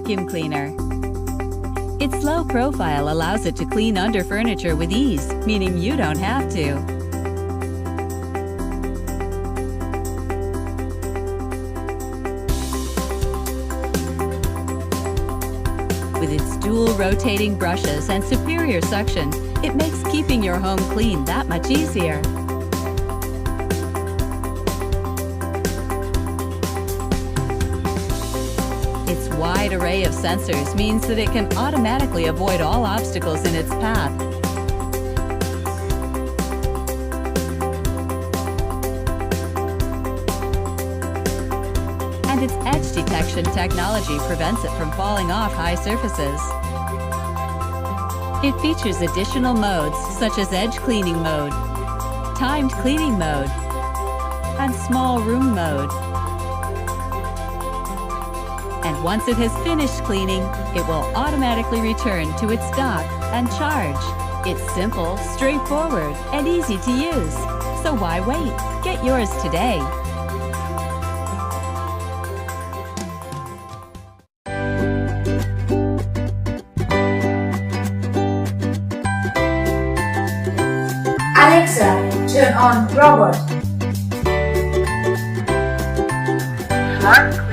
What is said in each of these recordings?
vacuum cleaner. Its low profile allows it to clean under furniture with ease, meaning you don't have to. With its dual rotating brushes and superior suction, it makes keeping your home clean that much easier. Its wide array of sensors means that it can automatically avoid all obstacles in its path. And its edge detection technology prevents it from falling off high surfaces. It features additional modes such as edge cleaning mode, timed cleaning mode, and small room mode. And once it has finished cleaning, it will automatically return to its dock and charge. It's simple, straightforward, and easy to use. So why wait? Get yours today. Alexa, turn on Robot. SmartClean.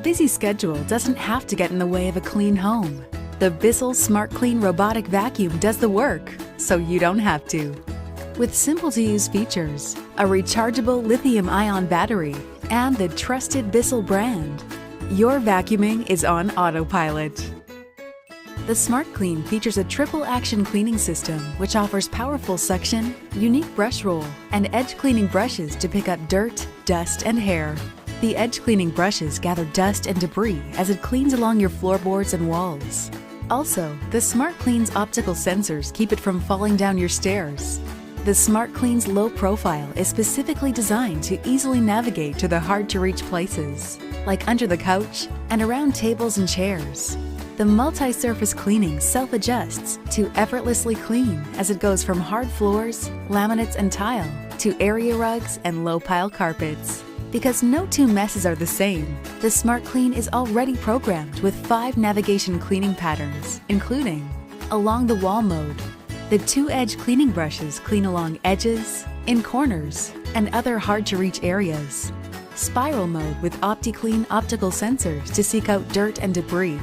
busy schedule doesn't have to get in the way of a clean home. The BISSELL SmartClean robotic vacuum does the work, so you don't have to. With simple-to-use features, a rechargeable lithium-ion battery, and the trusted BISSELL brand, your vacuuming is on autopilot. The SmartClean features a triple-action cleaning system which offers powerful suction, unique brush roll, and edge cleaning brushes to pick up dirt, dust, and hair. The edge cleaning brushes gather dust and debris as it cleans along your floorboards and walls. Also, the SmartClean's optical sensors keep it from falling down your stairs. The SmartClean's low profile is specifically designed to easily navigate to the hard-to-reach places, like under the couch and around tables and chairs. The multi-surface cleaning self-adjusts to effortlessly clean as it goes from hard floors, laminates, and tile to area rugs and low-pile carpets. Because no two messes are the same, the SmartClean is already programmed with 5 navigation cleaning patterns, including along the wall mode. The 2-edge cleaning brushes clean along edges, in corners, and other hard-to-reach areas. Spiral mode with OptiClean optical sensors to seek out dirt and debris.